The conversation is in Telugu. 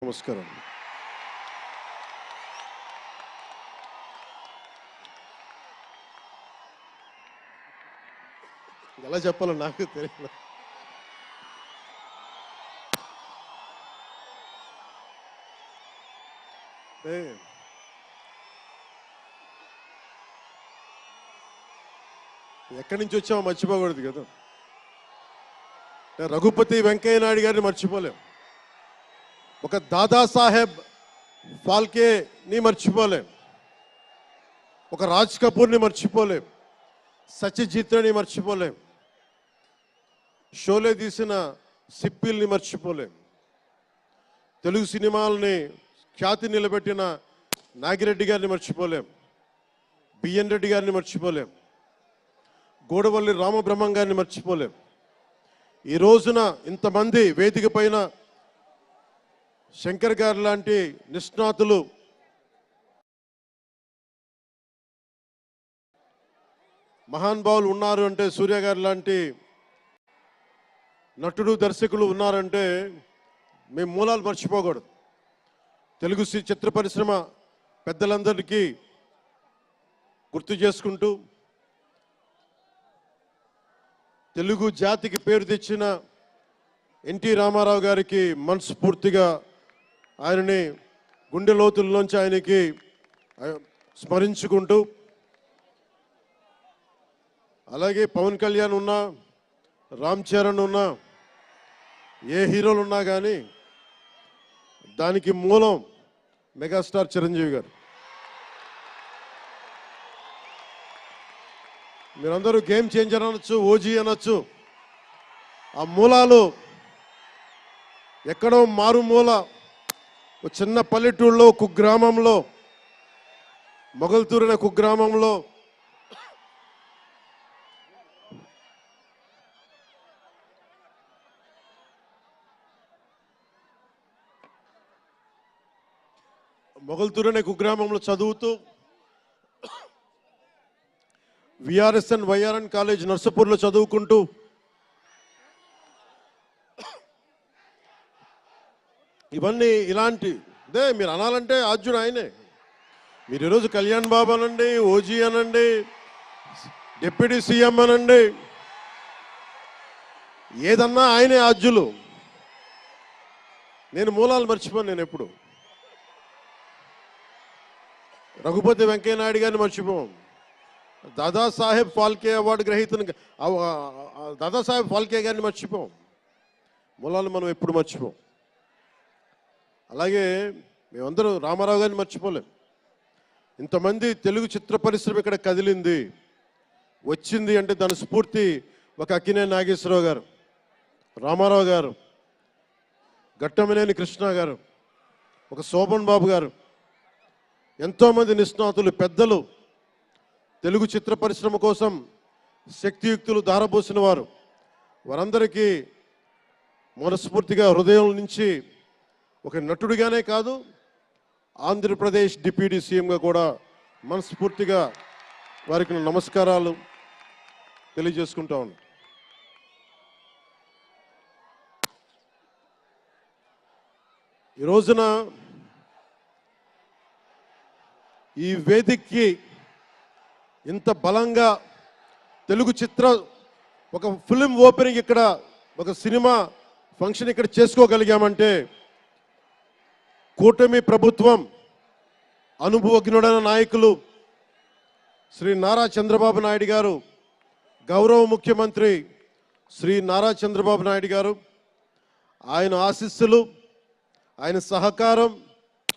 నమస్కారం. ఎలా చెప్పాలో నాకు తెలియదు. ఎక్కడి నుంచి వచ్చామో మర్చిపోకూడదు కదా. రఘుపతి వెంకయ్య నాయుడు గారిని మర్చిపోలేం, ఒక దాదాసాహెబ్ ఫాల్కేని మర్చిపోలేం, ఒక రాజ్ కపూర్ని మర్చిపోలేం, సత్యజిత్ని మర్చిపోలేం, షోలే తీసిన సిప్పిల్ని మర్చిపోలేం, తెలుగు సినిమాలని ఖ్యాతి నిలబెట్టిన నాగిరెడ్డి గారిని మర్చిపోలేం, బిఎన్ రెడ్డి గారిని మర్చిపోలేం, గోడవల్లి రామబ్రహ్మం గారిని మర్చిపోలేం. ఈ రోజున ఇంతమంది వేదిక పైన శంకర్ గారు లాంటి నిష్ణాతులు, మహానుభావులు ఉన్నారు అంటే, సూర్య గారు లాంటి నటుడు దర్శకులు ఉన్నారంటే మేము మూలాలు మర్చిపోకూడదు. తెలుగు చిత్ర పరిశ్రమ పెద్దలందరికీ గుర్తు చేసుకుంటూ, తెలుగు జాతికి పేరు తెచ్చిన ఎన్టీ రామారావు గారికి మనస్ఫూర్తిగా ఆయనని గుండె లోతుల్లోంచి ఆయనకి స్మరించుకుంటూ, అలాగే పవన్ కళ్యాణ్ ఉన్నా, రామ్ చరణ్ ఉన్నా, ఏ హీరోలు ఉన్నా కానీ దానికి మూలం మెగాస్టార్ చిరంజీవి గారు. మీరందరూ గేమ్ చేంజర్ అనొచ్చు, ఓజీ అనొచ్చు. ఆ మూలాలు ఎక్కడో మారుమూల ఒక చిన్న పల్లెటూరులో, కుగ్రామంలో, మొగల్తూరు అనే కుగ్రామంలో చదువుతూ విఆర్ఎస్ఎన్ వైఆర్ఎన్ కాలేజ్ నర్సపూర్లో చదువుకుంటూ ఇవన్నీ ఇలాంటిదే మీరు అనాలంటే ఆద్యుడు ఆయనే. మీరు ఈరోజు కళ్యాణ్ బాబు అనండి, ఓజీ అనండి, డిప్యూటీ సీఎం అనండి, ఏదన్నా ఆయనే ఆద్యులు. నేను మూలాలు మర్చిపోను. నేను ఎప్పుడు రఘుపతి వెంకయ్య నాయుడు గారిని మర్చిపోం, దాదాసాహెబ్ ఫాల్కే అవార్డు గ్రహీతను దాదాసాహెబ్ ఫాల్కే గారిని మర్చిపోం. మూలాలు మనం ఎప్పుడు మర్చిపోం. అలాగే మేమందరూ రామారావు గారిని మర్చిపోలేం. ఇంతమంది తెలుగు చిత్ర పరిశ్రమ ఇక్కడ కదిలింది, వచ్చింది అంటే దాని స్ఫూర్తి ఒక అక్కినేని నాగేశ్వరరావు గారు, రామారావు గారు, ఘట్టమనేని కృష్ణ గారు, ఒక శోభన్ బాబు గారు, ఎంతోమంది నిష్ణాతులు పెద్దలు తెలుగు చిత్ర పరిశ్రమ కోసం శక్తియుక్తులు ధారపోసిన వారు. వారందరికీ మనస్ఫూర్తిగా హృదయం నుంచి ఒక నటుడిగానే కాదు, ఆంధ్రప్రదేశ్ డిప్యూటీ సీఎంగా కూడా మనస్ఫూర్తిగా వారికి నమస్కారాలు తెలియజేసుకుంటా ఉన్నాను. ఈ రోజున ఈ వేదికకి ఇంత బలంగా తెలుగు చిత్ర ఒక ఫిలిం ఓపెనింగ్ ఇక్కడ, ఒక సినిమా ఫంక్షన్ ఇక్కడ చేసుకోగలిగామంటే కూటమి ప్రభుత్వం, అనుభవజ్ఞుడైన నాయకులు శ్రీ నారా చంద్రబాబు నాయుడు గారు, గౌరవ ముఖ్యమంత్రి శ్రీ నారా చంద్రబాబు నాయుడు గారు, ఆయన ఆశీస్సులు, ఆయన సహకారం,